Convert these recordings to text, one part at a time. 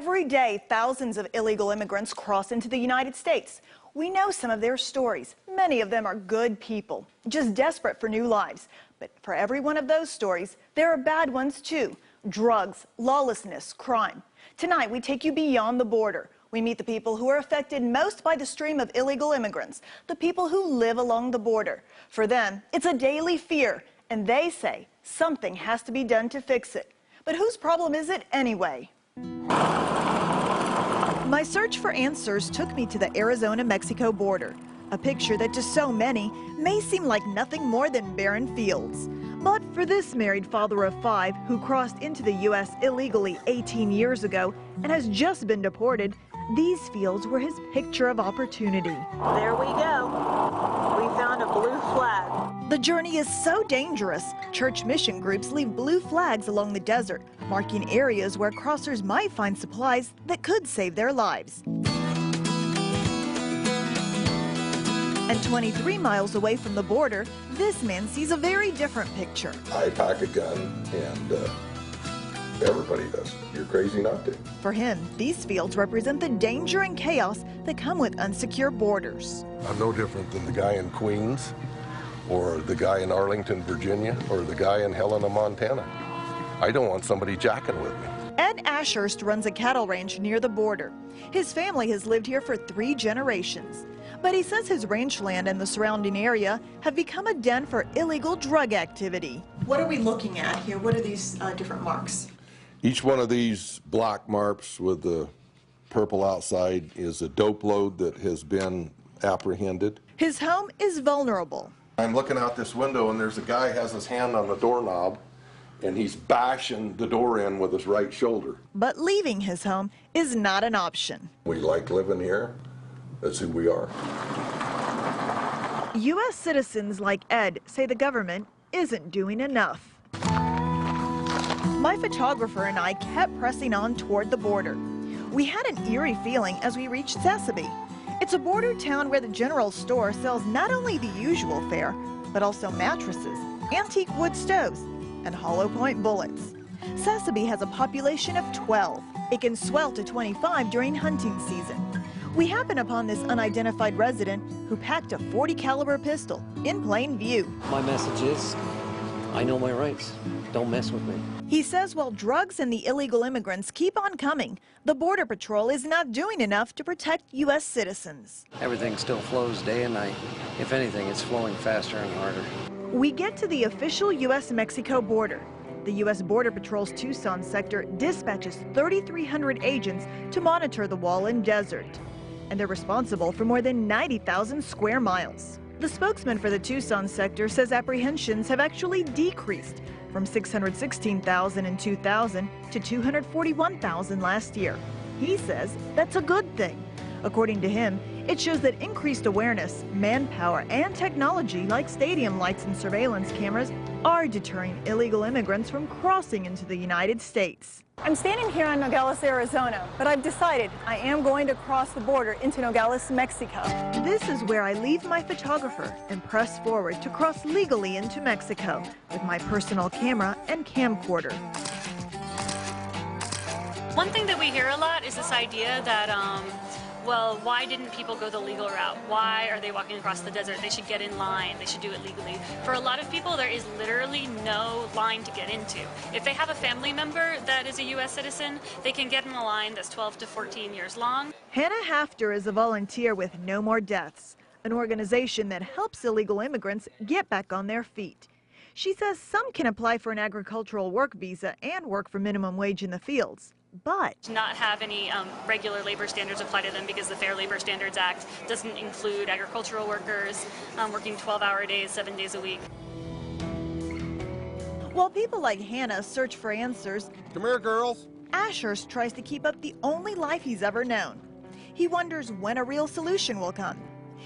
Every day, thousands of illegal immigrants cross into the United States. We know some of their stories. Many of them are good people, just desperate for new lives. But for every one of those stories, there are bad ones too. Drugs, lawlessness, crime. Tonight, we take you beyond the border. We meet the people who are affected most by the stream of illegal immigrants, the people who live along the border. For them, it's a daily fear, and they say something has to be done to fix it. But whose problem is it anyway? My search for answers took me to the Arizona-Mexico border, a picture that to so many may seem like nothing more than barren fields. But for this married father of 5 who crossed into the U.S. illegally 18 years ago and has just been deported, these fields were his picture of opportunity. There we go. We found a blue flag. The journey is so dangerous, church mission groups leave blue flags along the desert, marking areas where crossers might find supplies that could save their lives. And 23 miles away from the border, this man sees a very different picture. I pack a gun, and everybody does. You're crazy not to. For him, these fields represent the danger and chaos that come with unsecure borders. I'm no different than the guy in Queens, or the guy in Arlington, Virginia, or the guy in Helena, Montana. I don't want somebody jacking with me. Ed Ashurst runs a cattle ranch near the border. His family has lived here for 3 generations. But he says his ranch land and the surrounding area have become a den for illegal drug activity. What are we looking at here? What are these different marks? Each one of these black marks with the purple outside is a dope load that has been apprehended. His home is vulnerable. I'm looking out this window and there's a guy has his hand on the doorknob and he's bashing the door in with his right shoulder. But leaving his home is not an option. We like living here. That's who we are. U.S. citizens like Ed say the government isn't doing enough. My photographer and I kept pressing on toward the border. We had an eerie feeling as we reached Sassabee. It's a border town where the general store sells not only the usual fare, but also mattresses, antique wood stoves, and hollow point bullets. Sassabee has a population of 12. It can swell to 25 during hunting season. We happen upon this unidentified resident who packed a .40 caliber pistol in plain view. My message is, I know my rights. Don't mess with me. He says while drugs and the illegal immigrants keep on coming, the Border Patrol is not doing enough to protect U.S. citizens. Everything still flows day and night. If anything, it's flowing faster and harder. We get to the official U.S.-Mexico border. The U.S. Border Patrol's Tucson sector dispatches 3,300 agents to monitor the wall and desert. And they're responsible for more than 90,000 square miles. The spokesman for the Tucson sector says apprehensions have actually decreased from 616,000 in 2000 to 241,000 last year. He says that's a good thing. According to him, it shows that increased awareness, manpower, and technology like stadium lights and surveillance cameras are deterring illegal immigrants from crossing into the United States. I'm standing here in Nogales, Arizona, but I've decided I am going to cross the border into Nogales, Mexico. This is where I leave my photographer and press forward to cross legally into Mexico with my personal camera and camcorder. One thing that we hear a lot is this idea that, well, why didn't people go the legal route? Why are they walking across the desert? They should get in line. They should do it legally. For a lot of people, there is literally no line to get into. If they have a family member that is a U.S. citizen, they can get in a line that's 12 to 14 years long. Hannah Hafter is a volunteer with No More Deaths, an organization that helps illegal immigrants get back on their feet. She says some can apply for an agricultural work visa and work for minimum wage in the fields. But not have any regular labor standards apply to them because the Fair Labor Standards Act doesn't include agricultural workers working 12-hour days, 7 days a week. While people like Hannah search for answers, Come here, girls. Ashurst tries to keep up the only life he's ever known. He wonders when a real solution will come.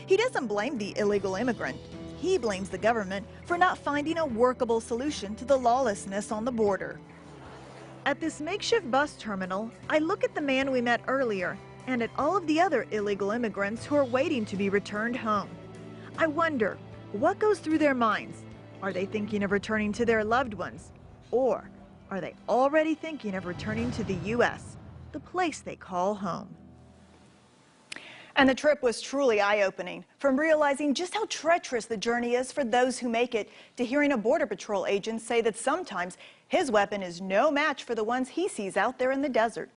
He doesn't blame the illegal immigrant. He blames the government for not finding a workable solution to the lawlessness on the border. At this makeshift bus terminal, I look at the man we met earlier and at all of the other illegal immigrants who are waiting to be returned home. I wonder, what goes through their minds? Are they thinking of returning to their loved ones? Or are they already thinking of returning to the U.S.? the place they call home. And the trip was truly eye-opening, from realizing just how treacherous the journey is for those who make it, to hearing a Border Patrol agent say that sometimes his weapon is no match for the ones he sees out there in the desert.